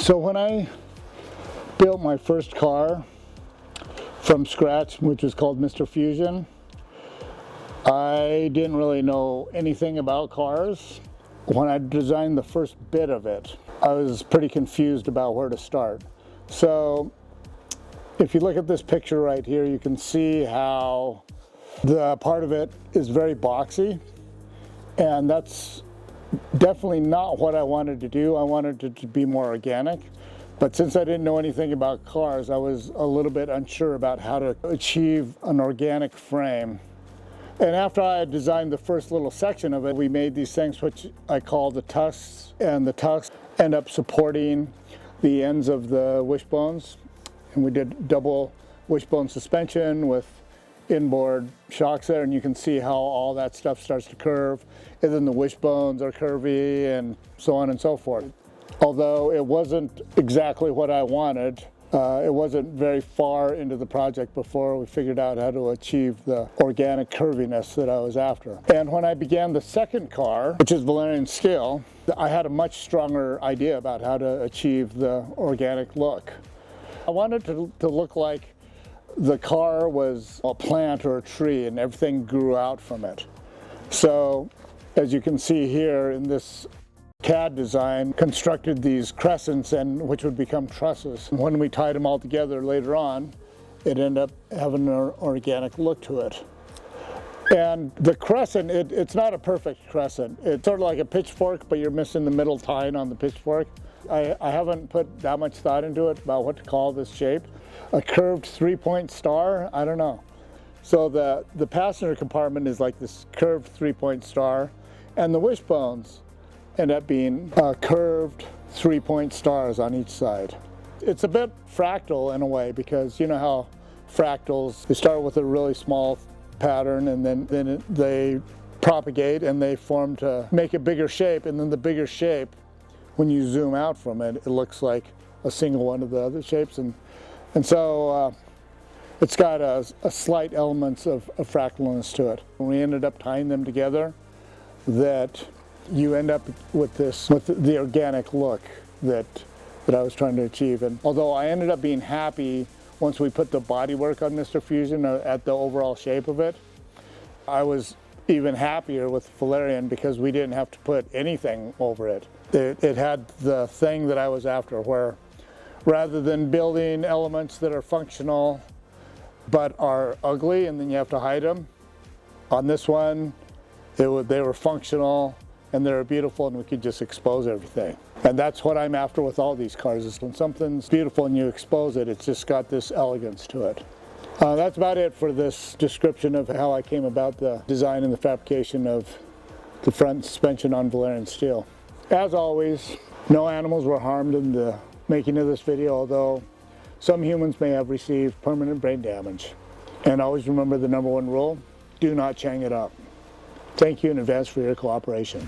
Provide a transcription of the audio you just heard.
So when I built my first car from scratch, which was called Mr. Fusion, I didn't really know anything about cars. When I designed the first bit of it, I was pretty confused about where to start. So if you look at this picture right here, you can see how the part of it is very boxy, and that's definitely not what I wanted to do. I wanted it to be more organic, but since I didn't know anything about cars, I was a little bit unsure about how to achieve an organic frame. And after I had designed the first little section of it, we made these things which I call the tusks, and the tusks end up supporting the ends of the wishbones. And we did double wishbone suspension with inboard shocks there, and you can see how all that stuff starts to curve, and then the wishbones are curvy and so on and so forth. Although it wasn't exactly what I wanted, it wasn't very far into the project before we figured out how to achieve the organic curviness that I was after. And when I began the second car, which is Valyrian Steel, I had a much stronger idea about how to achieve the organic look. I wanted to look like the car was a plant or a tree and everything grew out from it. So as you can see here in this CAD design, constructed these crescents and which would become trusses. And when we tied them all together later on, it ended up having an organic look to it. And the crescent, it's not a perfect crescent. It's sort of like a pitchfork, but you're missing the middle tine on the pitchfork. I haven't put that much thought into it about what to call this shape. A curved three-point star? I don't know. So the passenger compartment is like this curved three-point star, and the wishbones end up being curved three-point stars on each side. It's a bit fractal in a way, because you know how fractals, they start with a really small pattern and then they propagate and they form to make a bigger shape, and then the bigger shape, when you zoom out from it, it looks like a single one of the other shapes. And so it's got a slight elements of fractalness to it. When we ended up tying them together, that you end up with the organic look that I was trying to achieve. And although I ended up being happy once we put the bodywork on Mr. Fusion at the overall shape of it, I was even happier with Valyrian because we didn't have to put anything over it. It had the thing that I was after, where rather than building elements that are functional but are ugly and then you have to hide them, on this one they were functional and they were beautiful and we could just expose everything. And that's what I'm after with all these cars, is when something's beautiful and you expose it, it's just got this elegance to it. That's about it for this description of how I came about the design and the fabrication of the front suspension on Valyrian Steel. As always, no animals were harmed in the making of this video, although some humans may have received permanent brain damage. And always remember the #1 rule: do not chang it up. Thank you in advance for your cooperation.